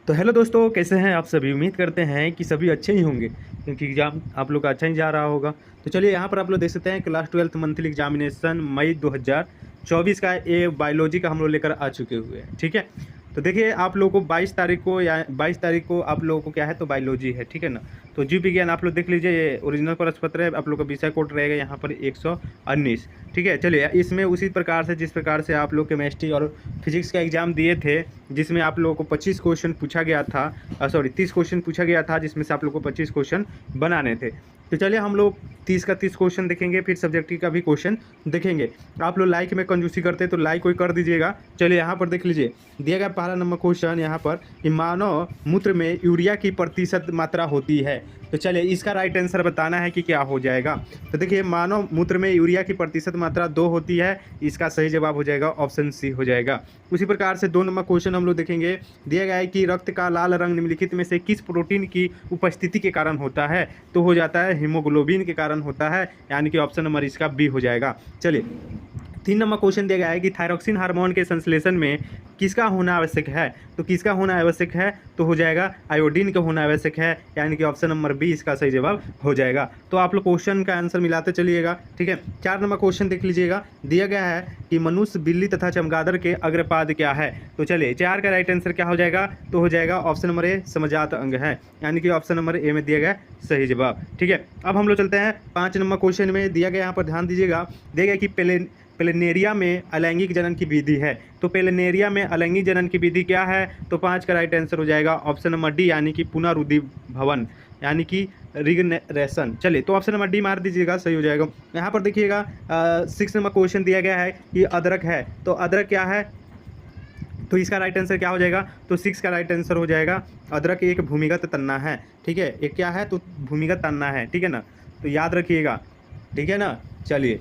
तो हेलो दोस्तों, कैसे हैं आप सभी। उम्मीद करते हैं कि सभी अच्छे ही होंगे क्योंकि एग्ज़ाम आप लोग का अच्छा ही जा रहा होगा। तो चलिए यहाँ पर आप लोग देख सकते हैं क्लास 12th मंथली एग्जामिनेशन मई 2024 का ये बायोलॉजी का हम लोग लेकर आ चुके हुए हैं। ठीक है, तो देखिए आप लोगों को 22 तारीख को या 22 तारीख को आप लोगों को क्या है तो बायोलॉजी है, ठीक है ना। तो जीव विज्ञान आप लोग देख लीजिए, ये ओरिजिनल प्रश्न पत्र है। आप लोग का विषय कोड रहेगा यहाँ पर 119। ठीक है, चलिए इसमें उसी प्रकार से जिस प्रकार से आप लोग केमिस्ट्री और फिजिक्स का एग्जाम दिए थे, जिसमें आप लोगों को 25 क्वेश्चन पूछा गया था, सॉरी 30 क्वेश्चन पूछा गया था, जिसमें से आप लोगों को 25 क्वेश्चन बनाने थे। तो चलिए हम लोग 30 का 30 क्वेश्चन देखेंगे, फिर सब्जेक्टिव का भी क्वेश्चन देखेंगे। आप लोग लाइक में कंजूसी करते तो लाइक कोई कर दीजिएगा। चलिए यहाँ पर देख लीजिए, दिया गया पहला नंबर क्वेश्चन यहाँ पर कि मानव मूत्र में यूरिया की प्रतिशत मात्रा होती है। तो चलिए इसका राइट आंसर बताना है कि क्या हो जाएगा। तो देखिए मानव मूत्र में यूरिया की प्रतिशत मात्रा 2 होती है, इसका सही जवाब हो जाएगा ऑप्शन सी हो जाएगा। उसी प्रकार से 2 नंबर क्वेश्चन हम लोग देखेंगे। दिया गया है कि रक्त का लाल रंग निम्नलिखित में से किस प्रोटीन की उपस्थिति के कारण होता है। तो हो जाता है हीमोग्लोबिन के कारण होता है, यानी कि ऑप्शन नंबर इसका बी हो जाएगा। चलिए 3 नंबर क्वेश्चन दिया गया है कि थायरॉक्सिन हार्मोन के संश्लेषण में किसका होना आवश्यक है। तो किसका होना आवश्यक है तो हो जाएगा आयोडीन का होना आवश्यक है, यानी कि ऑप्शन नंबर बी इसका सही जवाब हो जाएगा। तो आप लोग क्वेश्चन का आंसर मिलाते चलिएगा। ठीक है, 4 नंबर क्वेश्चन देख लीजिएगा। दिया गया है कि मनुष्य, बिल्ली तथा चमगादड़ के अग्रपाद क्या है। तो चलिए 4 का राइट आंसर क्या हो जाएगा तो हो जाएगा ऑप्शन नंबर ए समजात अंग है, यानी कि ऑप्शन नंबर ए में दिया गया सही जवाब। ठीक है, अब हम लोग चलते हैं 5 नंबर क्वेश्चन में। दिया गया यहाँ पर ध्यान दीजिएगा, दिया गया कि पेलेनेरिया में अलैंगिक जनन की विधि है। तो पेलेनेरिया में अलैंगिक जनन की विधि क्या है। तो 5 का राइट आंसर हो जाएगा ऑप्शन नंबर डी, यानी कि पुनरुद्दीभवन, यानी कि रिगनेशन। चलिए तो ऑप्शन नंबर डी मार दीजिएगा, सही हो जाएगा। यहाँ पर देखिएगा 6 नंबर क्वेश्चन दिया गया है कि अदरक है। तो अदरक क्या है, तो इसका राइट आंसर क्या हो जाएगा। तो 6 का राइट आंसर हो जाएगा अदरक एक भूमिगत तन्ना है। ठीक है, एक क्या है तो भूमिगत तन्ना है, ठीक है ना, तो याद रखिएगा, ठीक है ना। चलिए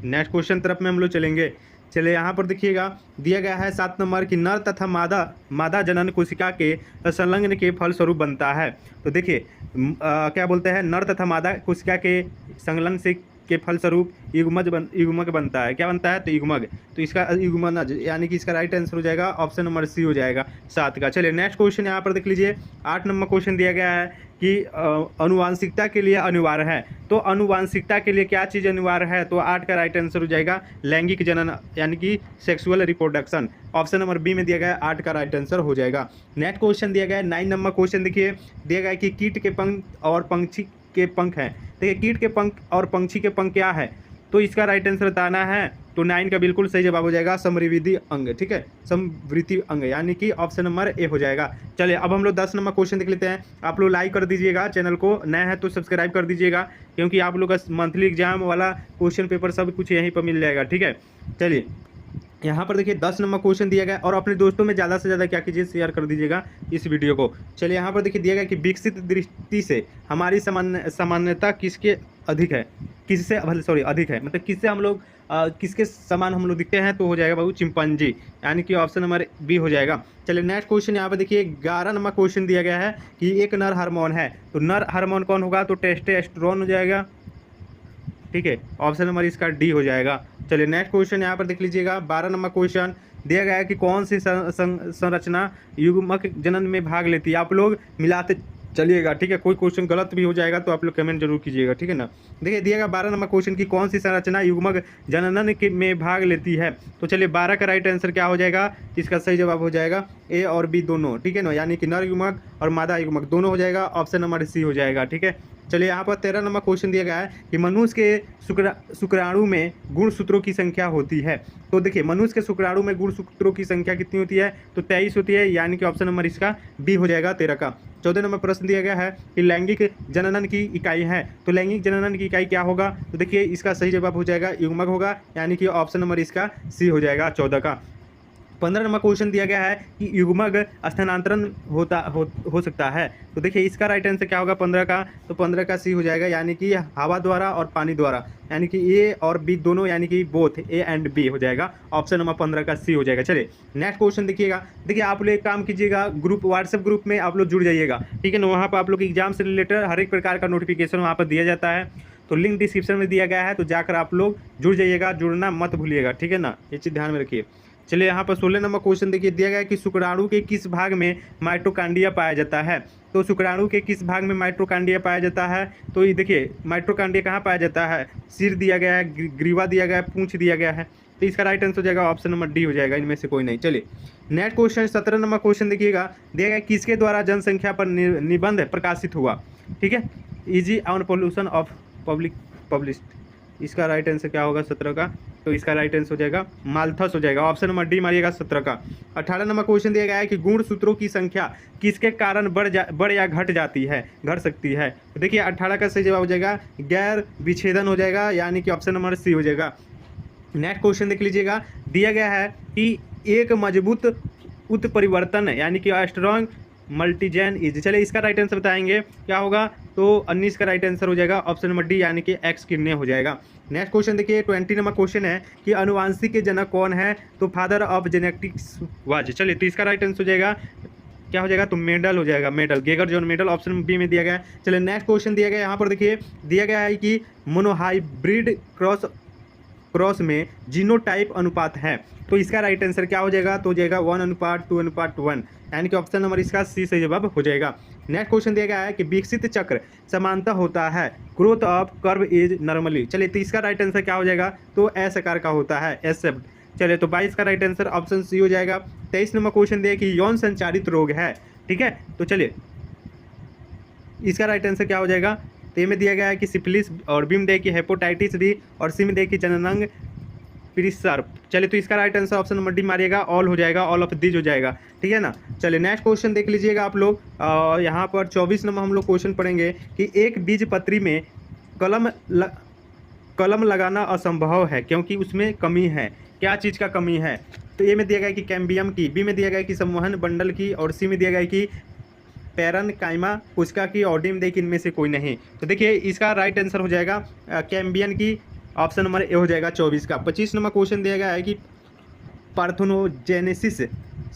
नेक्स्ट क्वेश्चन तरफ में हम लोग चलेंगे। चलिए यहाँ पर देखिएगा, दिया गया है 7 नंबर की नर तथा मादा जनन कोशिका के संलग्न के फलस्वरूप बनता है। तो देखिए क्या बोलते हैं, नर तथा मादा कोशिका के संलग्न से के फलस्वरूप युग्मक बनता है। क्या बनता है तो युग्मक, तो इसका युग्मनज, यानी कि इसका राइट आंसर हो जाएगा ऑप्शन नंबर सी हो जाएगा 7 का। चलिए नेक्स्ट क्वेश्चन यहाँ पर देख लीजिए। 8 नंबर क्वेश्चन दिया गया है कि अनुवांशिकता के लिए अनिवार्य है। तो अनुवांशिकता के लिए क्या चीज़ अनिवार्य है। तो 8 का राइट आंसर हो जाएगा लैंगिक जनन, यानी कि sexual reproduction. Option number B में दिया गया है, 8 का राइट आंसर हो जाएगा। नेक्स्ट क्वेश्चन दिया गया है 9 नंबर क्वेश्चन देखिए, दिया गया है कि कीट के पंख और पंछी के पंख हैं। देखिए कीट के पंख और पंछी के पंख क्या है, तो इसका राइट आंसर बताना है। तो 9 का बिल्कुल सही जवाब हो जाएगा समृद्धि अंग। ठीक है, समृद्धि अंग, यानी कि ऑप्शन नंबर ए हो जाएगा। चलिए अब हम लोग 10 नंबर क्वेश्चन देख लेते हैं। आप लोग लाइक कर दीजिएगा, चैनल को नया है तो सब्सक्राइब कर दीजिएगा, क्योंकि आप लोग का मंथली एग्जाम वाला क्वेश्चन पेपर सब कुछ यहीं पर मिल जाएगा। ठीक है, चलिए यहाँ पर देखिए 10 नंबर क्वेश्चन दिया गया, और अपने दोस्तों में ज़्यादा से ज़्यादा क्या कीजिए, शेयर कर दीजिएगा इस वीडियो को। चलिए यहाँ पर देखिए दिया गया कि विकसित दृष्टि से हमारी सामान्यता किसके अधिक है, किससे सॉरी अधिक है, मतलब किससे हम लोग किसके समान हम लोग दिखते हैं। तो हो जाएगा बाबू चिंपांजी, यानी कि ऑप्शन नंबर बी हो जाएगा। चलिए नेक्स्ट क्वेश्चन यहाँ पर देखिए 11 नंबर क्वेश्चन दिया गया है कि एक नर हार्मोन है। तो नर हार्मोन कौन होगा, तो टेस्टोस्टेरोन हो जाएगा। ठीक है, ऑप्शन नंबर इसका डी हो जाएगा। चलिए नेक्स्ट क्वेश्चन यहाँ पर देख लीजिएगा। 12 नंबर क्वेश्चन दिया गया है कि कौन सी संरचना युग्मक जनन में भाग लेती है। आप लोग मिलाते चलिएगा, ठीक है, कोई क्वेश्चन गलत भी हो जाएगा तो आप लोग कमेंट जरूर कीजिएगा, ठीक है ना। देखिए दिया गया 12 नंबर क्वेश्चन की कौन सी संरचना युग्मक जनन के में भाग लेती है। तो चलिए 12 का राइट आंसर क्या हो जाएगा, इसका सही जवाब हो जाएगा ए और बी दोनों, ठीक है ना, यानी कि नर युग्मक और मादा युग्मक दोनों हो जाएगा, ऑप्शन नंबर सी हो जाएगा। ठीक है, चलिए यहाँ पर 13 नंबर क्वेश्चन दिया गया है कि मनुष्य के शुक्राणु में गुणसूत्रों की संख्या होती है। तो देखिए मनुष्य के शुक्राणु में गुणसूत्रों की संख्या कितनी होती है, तो 23 होती है, यानी कि ऑप्शन नंबर इसका बी हो जाएगा 13 का। 14 नंबर प्रश्न दिया गया है कि लैंगिक जननन की इकाई है। तो लैंगिक जननन की इकाई क्या होगा, तो देखिए इसका सही जवाब हो जाएगा युग्मक होगा, यानी कि ऑप्शन नंबर इसका सी हो जाएगा 14 का। 15 नंबर क्वेश्चन दिया गया है कि युग्मक स्थानांतरण हो सकता है। तो देखिए इसका राइट आंसर क्या होगा 15 का, तो 15 का सी हो जाएगा, यानी कि हवा द्वारा और पानी द्वारा, यानी कि ए और बी दोनों, यानी कि बोथ ए एंड बी हो जाएगा, ऑप्शन नंबर 15 का सी हो जाएगा। चलिए नेक्स्ट क्वेश्चन देखिएगा। देखिए आप लोग एक काम कीजिएगा, व्हाट्सएप ग्रुप में आप लोग जुड़ जाइएगा, ठीक है ना। वहाँ पर आप लोग एग्जाम से रिलेटेड हर एक प्रकार का नोटिफिकेशन वहाँ पर दिया जाता है, तो लिंक डिस्क्रिप्शन में दिया गया है, तो जाकर आप लोग जुड़ जाइएगा, जुड़ना मत भूलिएगा, ठीक है ना, ये चीज़ ध्यान में रखिए। चलिए यहाँ पर 16 नंबर क्वेश्चन देखिए, दिया गया है कि शुक्राणु के किस भाग में माइटोकांड्रिया पाया जाता है। तो शुक्राणु के किस भाग में माइटोकांड्रिया पाया जाता है, तो ये देखिए माइटोकांड्रिया कहाँ पाया जाता है, सिर दिया गया है, ग्रीवा दिया गया है, पूंछ दिया गया है। तो इसका राइट आंसर हो जाएगा ऑप्शन नंबर डी हो जाएगा, इनमें से कोई नहीं। चलिए नेक्स्ट क्वेश्चन 17 नंबर क्वेश्चन देखिएगा, दिया गया किसके द्वारा जनसंख्या पर निबंध प्रकाशित हुआ। ठीक है, easy on pollution of public published. इसका राइट आंसर क्या होगा 17 का, तो इसका राइट आंसर हो जाएगा माल्थस हो जाएगा, ऑप्शन नंबर डी मारिएगा 17 का। 18 नंबर क्वेश्चन दिया गया है कि गुण सूत्रों की संख्या किसके कारण बढ़ या घट जाती है, घट सकती है। तो देखिए 18 का सही जवाब हो जाएगा गैर विच्छेदन हो जाएगा, यानी कि ऑप्शन नंबर सी हो जाएगा। नेक्स्ट क्वेश्चन देख लीजिएगा, दिया गया है कि एक मजबूत उत्परिवर्तन यानी कि स्ट्रॉन्ग मल्टीजेन इज। चलिए इसका राइट आंसर बताएंगे क्या होगा, तो 19 का राइट आंसर हो जाएगा ऑप्शन नंबर डी, यानी कि एक्स किडनी हो जाएगा। नेक्स्ट क्वेश्चन देखिए 20 नंबर क्वेश्चन है कि अनुवांशिक के जनक कौन है, तो फादर ऑफ जेनेटिक्स वाज। चलिए तो इसका राइट आंसर हो जाएगा क्या हो जाएगा, तो मेडल हो जाएगा, Mendel, Gregor Johann Mendel, option B में दिया गया है। चलिए नेक्स्ट क्वेश्चन दिया गया यहाँ पर देखिए, दिया गया है कि मोनोहाइब्रिड क्रॉस में जीनोटाइप अनुपात है। तो इसका राइट आंसर क्या हो जाएगा, तो हो जाएगा 1:2:1, यानी कि ऑप्शन नंबर इसका सी सही जवाब हो जाएगा। नेक्स्ट क्वेश्चन दिया गया है कि विकसित चक्र समानता होता है, growth of curve is normally. चलिए तो इसका राइट आंसर क्या हो जाएगा, तो एस आकार का होता है, एस शेप्ड। चलिए तो 22 का राइट आंसर ऑप्शन सी हो जाएगा। 23 नंबर क्वेश्चन दिया कि यौन संचारित रोग है। ठीक है, तो चलिए इसका राइट आंसर क्या हो जाएगा, तो ए में दिया गया है कि सिफिलिस, और बी में दिया कि हेपेटाइटिस बी, और सी में दिया कि जननांग प्रिसर्प। चलिए तो इसका right answer option number D मारिएगा, ऑल हो जाएगा, ऑल ऑफ दीज हो जाएगा। ठीक है ना। चलिए नेक्स्ट क्वेश्चन देख लीजिएगा आप लोग, यहाँ पर 24 नंबर हम लोग क्वेश्चन पढ़ेंगे कि एक बीज पत्री में कलम लगाना असंभव है क्योंकि उसमें कमी है। क्या चीज़ का कमी है, तो ए में दिया गया है कि कैम्बियम की, बी में दिया गया है कि संवहन बंडल की, और सी में दिया गया है कि पैरन काइमा पुस्का की, और डी में देखिए इनमें से कोई नहीं। तो देखिए इसका राइट आंसर हो जाएगा कैम्बियन की, ऑप्शन नंबर ए हो जाएगा 24 का। 25 नंबर क्वेश्चन दिया गया है कि पार्थेनोजेनेसिस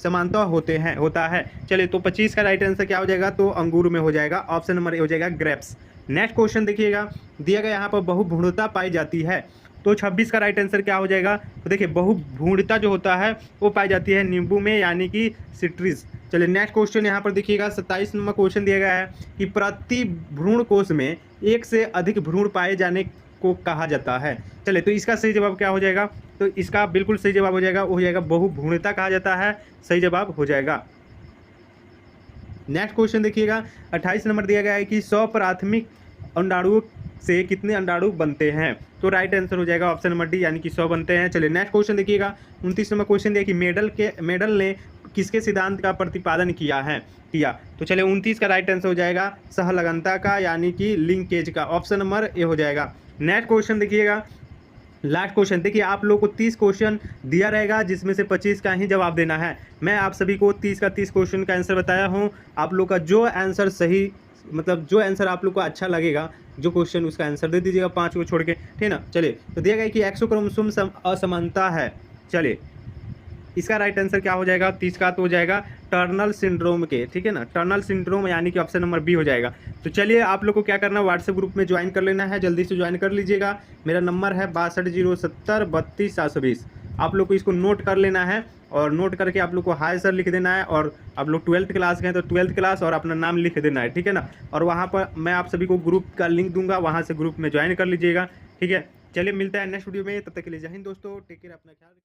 समानता होता है। चलिए तो 25 का राइट आंसर क्या हो जाएगा, तो अंगूर में हो जाएगा, ऑप्शन नंबर ए हो जाएगा ग्रेप्स। नेक्स्ट क्वेश्चन देखिएगा, दिया गया यहाँ पर बहुभ्रूणता पाई जाती है, तो 26 का राइट आंसर क्या हो जाएगा, तो देखिए बहुभ्रूणता जो होता है वो पाई जाती है नींबू में, यानी कि सिट्रिस। चलिए नेक्स्ट क्वेश्चन यहाँ पर देखिएगा 27 नंबर क्वेश्चन दिया गया है कि प्रति भ्रूण कोष में एक से अधिक भ्रूण पाए जाने को कहा जाता है। चलिए तो इसका सही जवाब क्या हो जाएगा, तो इसका बिल्कुल सही जवाब हो जाएगा, वो हो जाएगा बहुभ्रूणता कहा जाता है, सही जवाब हो जाएगा। नेक्स्ट क्वेश्चन देखिएगा 28 नंबर दिया गया है कि 100 प्राथमिक अंडाणुओं से कितने अंडाणु बनते हैं, तो राइट आंसर हो जाएगा ऑप्शन नंबर डी, यानी कि 100 बनते हैं। चलिए नेक्स्ट क्वेश्चन देखिएगा 29 नंबर क्वेश्चन दिया कि मेडल ने किसके सिद्धांत का प्रतिपादन किया, तो चलिए 29 का राइट आंसर हो जाएगा सहलगनता का, यानी कि लिंकेज का, ऑप्शन नंबर ए हो जाएगा। नेक्स्ट क्वेश्चन देखिएगा, लास्ट क्वेश्चन देखिए, आप लोग को 30 क्वेश्चन दिया रहेगा जिसमें से 25 का ही जवाब देना है। मैं आप सभी को 30 का 30 क्वेश्चन का आंसर बताया हूँ, आप लोग का जो आंसर सही, मतलब जो आंसर आप लोग को अच्छा लगेगा, जो क्वेश्चन उसका आंसर दे दीजिएगा 5 को छोड़ के, ठीक ना। चलिए तो दिया गया कि एक्सोक्रोमोसोम असमानता है। चलिए इसका राइट आंसर क्या हो जाएगा, 30 का तो हो जाएगा टर्नल सिंड्रोम के, ठीक है ना, टर्नल सिंड्रोम, यानी कि ऑप्शन नंबर बी हो जाएगा। तो चलिए आप लोग को क्या करना है, व्हाट्सएप ग्रुप में ज्वाइन कर लेना है, जल्दी से ज्वाइन कर लीजिएगा। मेरा नंबर है 6207032720। आप लोग को इसको नोट कर लेना है, और नोट करके आप लोग को हाय सर लिख देना है, और आप लोग 12th क्लास के हैं तो 12th क्लास और अपना नाम लिख देना है, ठीक है ना। और वहाँ पर मैं आप सभी को ग्रुप का लिंक दूंगा, वहाँ से ग्रुप में ज्वाइन कर लीजिएगा, ठीक है। चलिए मिलता है नेक्स्ट वीडियो में, तब तक के लिए जय हिंद दोस्तों, टेक केयर, अपना ख्याल।